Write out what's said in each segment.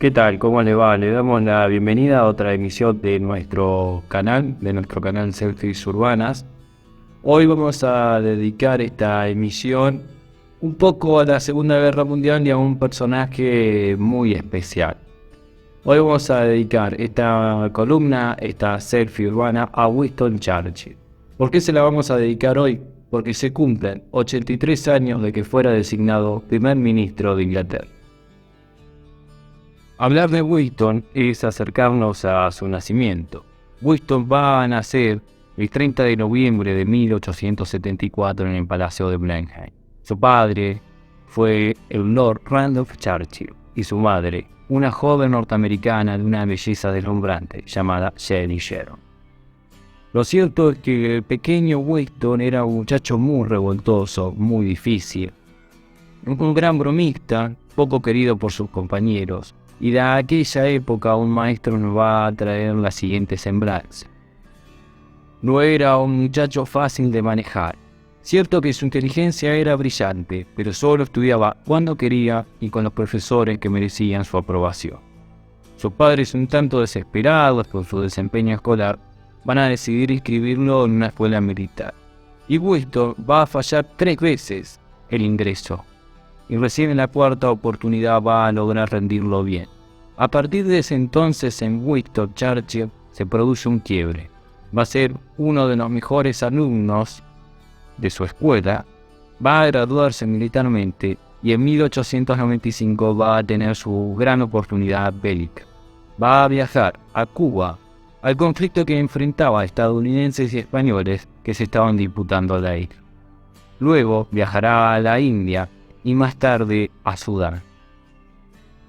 ¿Qué tal? ¿Cómo le va? Le damos la bienvenida a otra emisión de nuestro canal Selfies Urbanas. Hoy vamos a dedicar esta emisión un poco a la Segunda Guerra Mundial y a un personaje muy especial. Hoy vamos a dedicar esta columna, esta selfie urbana, a Winston Churchill. ¿Por qué se la vamos a dedicar hoy? Porque se cumplen 83 años de que fuera designado primer ministro de Inglaterra. Hablar de Winston es acercarnos a su nacimiento. Winston va a nacer el 30 de noviembre de 1874 en el Palacio de Blenheim. Su padre fue el Lord Randolph Churchill y su madre, una joven norteamericana de una belleza deslumbrante llamada Jenny Sharon. Lo cierto es que el pequeño Winston era un muchacho muy revoltoso, muy difícil, un gran bromista, poco querido por sus compañeros. Y de aquella época un maestro nos va a traer la siguiente semblanza. No era un muchacho fácil de manejar. Cierto que su inteligencia era brillante, pero solo estudiaba cuando quería y con los profesores que merecían su aprobación. Sus padres, un tanto desesperados por su desempeño escolar, van a decidir inscribirlo en una escuela militar. Y Winston va a fallar 3 veces el ingreso. Y recién en la cuarta oportunidad va a lograr rendirlo bien. A partir de ese entonces en Winston Churchill se produce un quiebre. Va a ser uno de los mejores alumnos de su escuela, va a graduarse militarmente y en 1895 va a tener su gran oportunidad bélica. Va a viajar a Cuba, al conflicto que enfrentaba a estadounidenses y españoles que se estaban disputando la isla. Luego viajará a la India y más tarde a Sudán.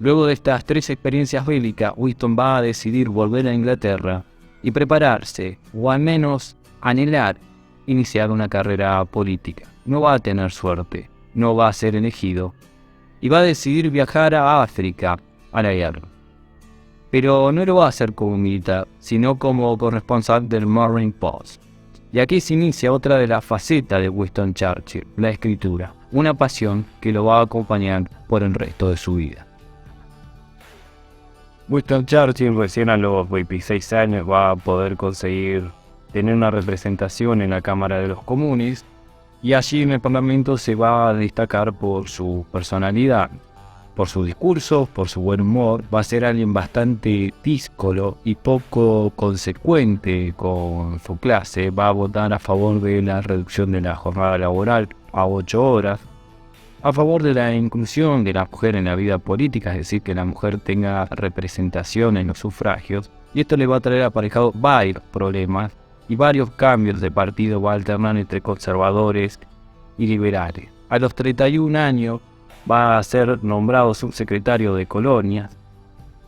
Luego de estas 3 experiencias bélicas, Winston va a decidir volver a Inglaterra y prepararse, o al menos anhelar, iniciar una carrera política. No va a tener suerte, no va a ser elegido, y va a decidir viajar a África a la guerra. Pero no lo va a hacer como militar, sino como corresponsal del Morning Post. Y aquí se inicia otra de las facetas de Winston Churchill, la escritura, una pasión que lo va a acompañar por el resto de su vida. Winston Churchill recién a los 26 años va a poder conseguir tener una representación en la Cámara de los Comunes y allí en el Parlamento se va a destacar por su personalidad, por sus discursos, por su buen humor. Va a ser alguien bastante díscolo y poco consecuente con su clase. Va a votar a favor de la reducción de la jornada laboral a 8 horas, a favor de la inclusión de la mujer en la vida política, es decir, que la mujer tenga representación en los sufragios, y esto le va a traer aparejado varios problemas y varios cambios de partido. Va a alternar entre conservadores y liberales. A los 31 años va a ser nombrado subsecretario de Colonias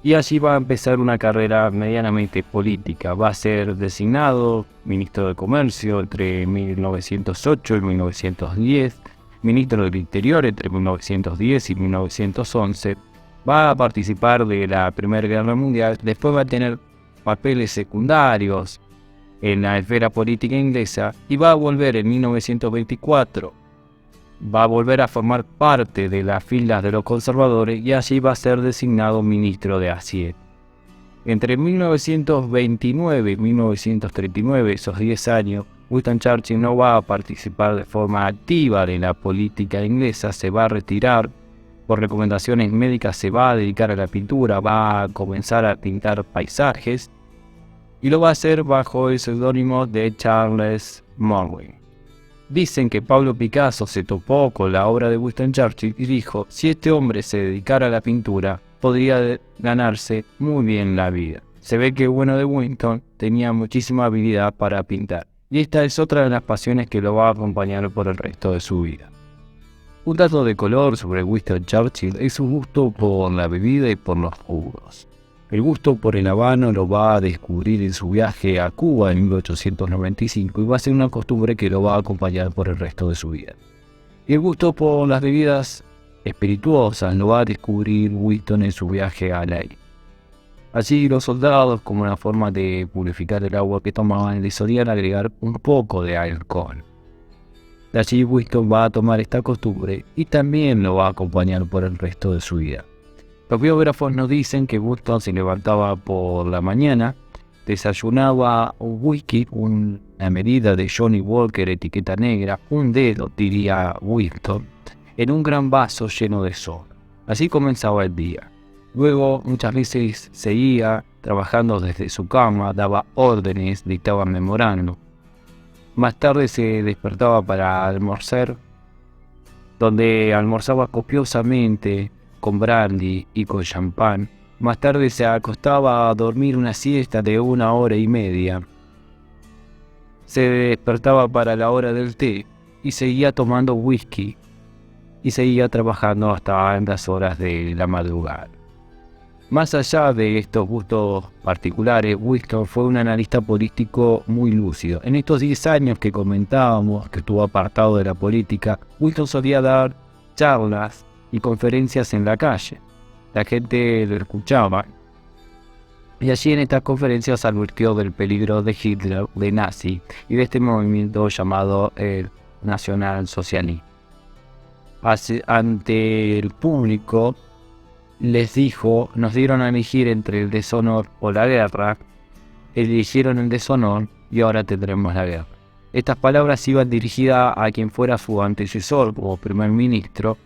y allí va a empezar una carrera medianamente política. Va a ser designado ministro de Comercio entre 1908 y 1910, ministro del Interior entre 1910 y 1911. Va a participar de la Primera Guerra Mundial, después va a tener papeles secundarios en la esfera política inglesa y va a volver en 1924. Va a volver a formar parte de las filas de los conservadores y allí va a ser designado ministro de Hacienda. Entre 1929 y 1939, esos 10 años, Winston Churchill no va a participar de forma activa de la política inglesa, se va a retirar por recomendaciones médicas, se va a dedicar a la pintura, va a comenzar a pintar paisajes y lo va a hacer bajo el seudónimo de Charles Morley. Dicen que Pablo Picasso se topó con la obra de Winston Churchill y dijo: si este hombre se dedicara a la pintura, podría ganarse muy bien la vida. Se ve que bueno de Winston tenía muchísima habilidad para pintar, y esta es otra de las pasiones que lo va a acompañar por el resto de su vida. Un dato de color sobre Winston Churchill es su gusto por la bebida y por los jugos. El gusto por el habano lo va a descubrir en su viaje a Cuba en 1895 y va a ser una costumbre que lo va a acompañar por el resto de su vida. Y el gusto por las bebidas espirituosas lo va a descubrir Winston en su viaje a la isla. Allí los soldados, como una forma de purificar el agua que tomaban, le solían agregar un poco de alcohol. De allí Winston va a tomar esta costumbre y también lo va a acompañar por el resto de su vida. Los biógrafos nos dicen que Winston se levantaba por la mañana, desayunaba un whisky, una medida de Johnny Walker etiqueta negra, un dedo, diría Winston, en un gran vaso lleno de sol. Así comenzaba el día. Luego muchas veces seguía trabajando desde su cama, daba órdenes, dictaba memorando. Más tarde se despertaba para almorzar, donde almorzaba copiosamente con brandy y con champán. Más tarde se acostaba a dormir una siesta de 1 hora y media. Se despertaba para la hora del té y seguía tomando whisky y seguía trabajando hasta en las horas de la madrugada. Más allá de estos gustos particulares, Winston fue un analista político muy lúcido. En estos 10 años que comentábamos, que estuvo apartado de la política, Winston solía dar charlas y conferencias en la calle. La gente lo escuchaba. Y allí en estas conferencias advirtió del peligro de Hitler, de nazi, y de este movimiento llamado el nacionalsocialismo. Ante el público les dijo, nos dieron a elegir entre el deshonor o la guerra, eligieron el deshonor y ahora tendremos la guerra. Estas palabras iban dirigidas a quien fuera su antecesor como primer ministro,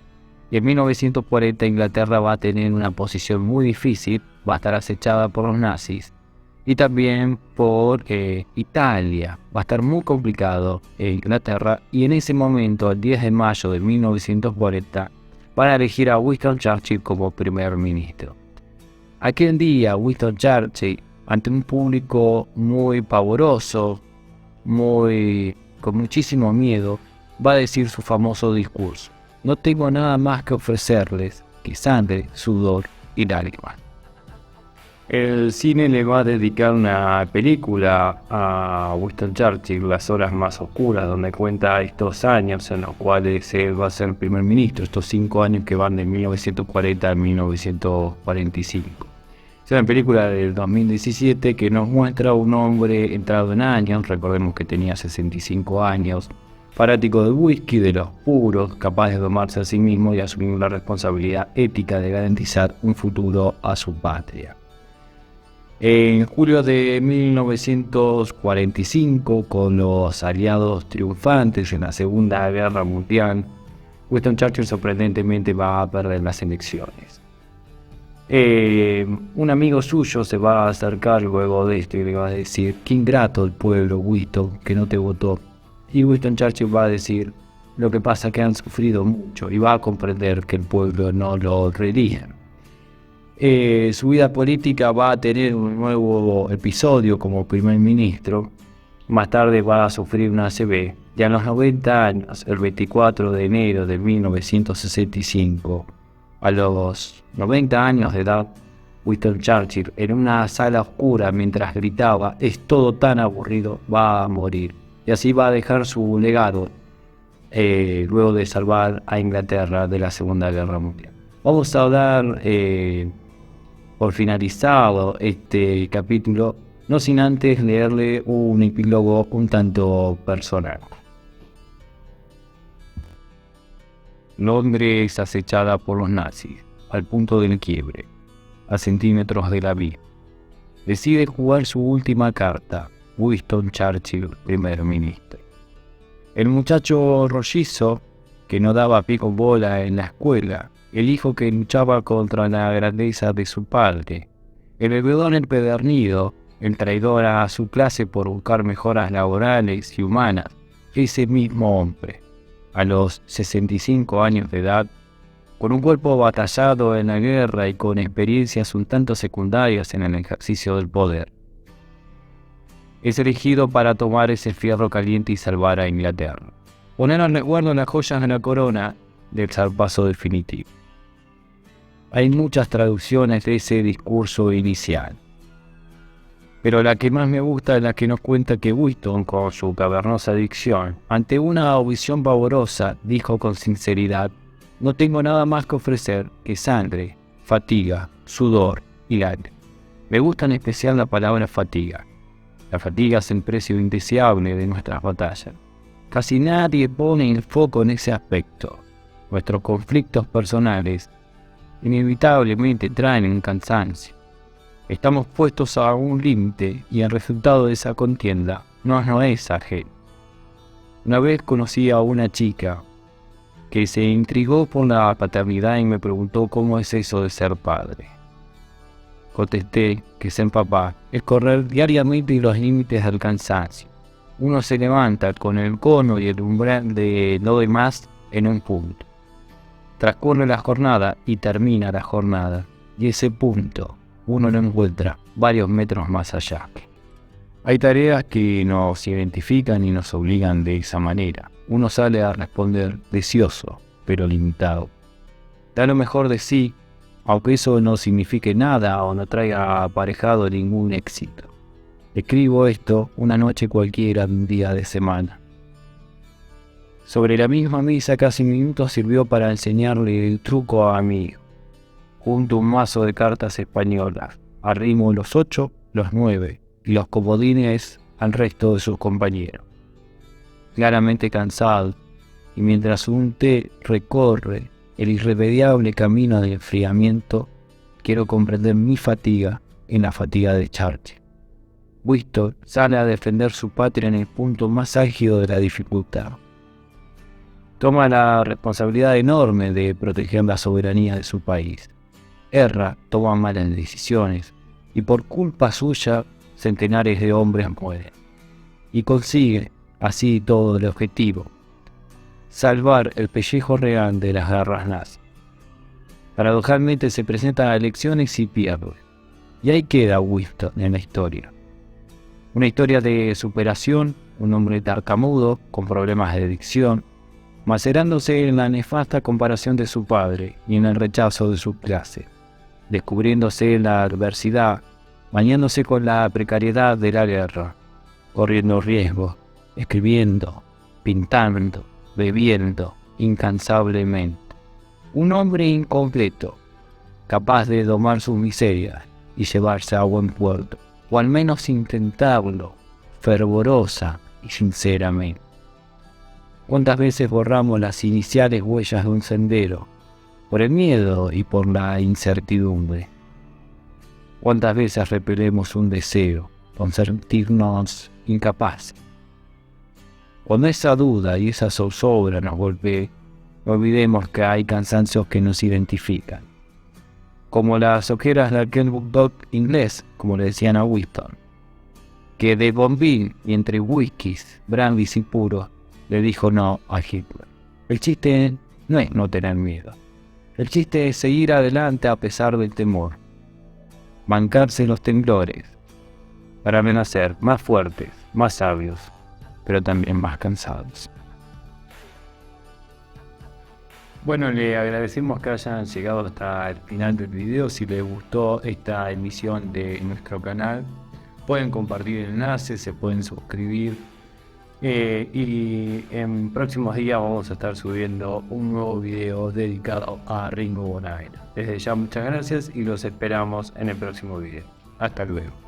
y en 1940 Inglaterra va a tener una posición muy difícil, va a estar acechada por los nazis y también por Italia. Va a estar muy complicado en Inglaterra, y en ese momento, el 10 de mayo de 1940, van a elegir a Winston Churchill como primer ministro. Aquel día, Winston Churchill, ante un público muy pavoroso, con muchísimo miedo, va a decir su famoso discurso: no tengo nada más que ofrecerles que sangre, sudor y lágrimas. El cine le va a dedicar una película a Winston Churchill, Las horas más oscuras, donde cuenta estos años en los cuales él va a ser primer ministro, estos 5 años que van de 1940 a 1945. Es una película del 2017 que nos muestra a un hombre entrado en años, recordemos que tenía 65 años, fanático del whisky, de los puros, capaz de domarse a sí mismo y asumir la responsabilidad ética de garantizar un futuro a su patria. En julio de 1945, con los aliados triunfantes en la Segunda Guerra Mundial, Winston Churchill sorprendentemente va a perder las elecciones. Un amigo suyo se va a acercar luego de esto y le va a decir: qué ingrato el pueblo, Winston, que no te votó. Y Winston Churchill va a decir: lo que pasa es que han sufrido mucho, y va a comprender que el pueblo no lo reelige. Su vida política va a tener un nuevo episodio como primer ministro. Más tarde va a sufrir una ACV, y a los 90 años, el 24 de enero de 1965, a los 90 años de edad, Winston Churchill, en una sala oscura mientras gritaba: es todo tan aburrido, va a morir. Y así va a dejar su legado, luego de salvar a Inglaterra de la Segunda Guerra Mundial. Vamos a dar por finalizado este capítulo, no sin antes leerle un epílogo un tanto personal. Londres acechada por los nazis, al punto del quiebre, a centímetros de la vida. Decide jugar su última carta, Winston Churchill, primer ministro. El muchacho rollizo, que no daba pie con bola en la escuela, el hijo que luchaba contra la grandeza de su padre, el bebedor empedernido, el traidor a su clase por buscar mejoras laborales y humanas, ese mismo hombre, a los 65 años de edad, con un cuerpo batallado en la guerra y con experiencias un tanto secundarias en el ejercicio del poder, es elegido para tomar ese fierro caliente y salvar a Inglaterra, poner al resguardo las joyas de la corona del zarpazo definitivo. Hay muchas traducciones de ese discurso inicial, pero la que más me gusta es la que nos cuenta que Winston, con su cavernosa dicción, ante una audición pavorosa, dijo con sinceridad: no tengo nada más que ofrecer que sangre, fatiga, sudor y lágrimas. Me gusta en especial la palabra fatiga. La fatiga es el precio indeseable de nuestras batallas. Casi nadie pone el foco en ese aspecto. Nuestros conflictos personales inevitablemente traen un cansancio. Estamos puestos a un límite y el resultado de esa contienda no es ajeno. Una vez conocí a una chica que se intrigó por la paternidad y me preguntó cómo es eso de ser padre. Contesté que ser papá es correr diariamente los límites del cansancio. Uno se levanta con el cono y el umbral de no doy más en un punto. Transcurre la jornada y termina la jornada, y ese punto uno lo encuentra varios metros más allá. Hay tareas que nos identifican y nos obligan de esa manera. Uno sale a responder deseoso, pero limitado. Da lo mejor de sí, aunque eso no signifique nada o no traiga aparejado ningún éxito. Escribo esto una noche cualquiera de un día de semana. Sobre la misma mesa casi un minuto sirvió para enseñarle el truco a mi hijo. Junto un mazo de cartas españolas, arrimo los 8, los 9 y los comodines al resto de sus compañeros. Claramente cansado, y mientras un té recorre el irremediable camino de enfriamiento, quiero comprender mi fatiga en la fatiga de Churchill. Winston sale a defender su patria en el punto más álgido de la dificultad. Toma la responsabilidad enorme de proteger la soberanía de su país. Erra, toma malas decisiones, y por culpa suya centenares de hombres mueren. Y consigue, así todo el objetivo, salvar el pellejo real de las garras nazis. Paradojalmente se presenta a elecciones y pierde. Y ahí queda Winston en la historia. Una historia de superación, un hombre tartamudo, con problemas de adicción, macerándose en la nefasta comparación de su padre y en el rechazo de su clase, descubriéndose en la adversidad, bañándose con la precariedad de la guerra, corriendo riesgos, escribiendo, pintando, bebiendo incansablemente. Un hombre incompleto, capaz de domar sus miserias y llevarse a buen puerto, o al menos intentarlo, fervorosa y sinceramente. ¿Cuántas veces borramos las iniciales huellas de un sendero, por el miedo y por la incertidumbre? ¿Cuántas veces repelemos un deseo, por sentirnos incapaces? Cuando esa duda y esa zozobra nos golpee, no olvidemos que hay cansancios que nos identifican, como las ojeras de aquel bulldog inglés, como le decían a Winston, que de bombín y entre whiskies, brandis y puros, le dijo no a Hitler. El chiste no es no tener miedo. El chiste es seguir adelante a pesar del temor. Bancarse los temblores para renacer más fuertes, más sabios, pero también más cansados. Bueno, le agradecemos que hayan llegado hasta el final del video. Si les gustó esta emisión de nuestro canal, pueden compartir el enlace, se pueden suscribir. Y en próximos días vamos a estar subiendo un nuevo video dedicado a Ringo Bonavena. Desde ya muchas gracias y los esperamos en el próximo video. Hasta luego.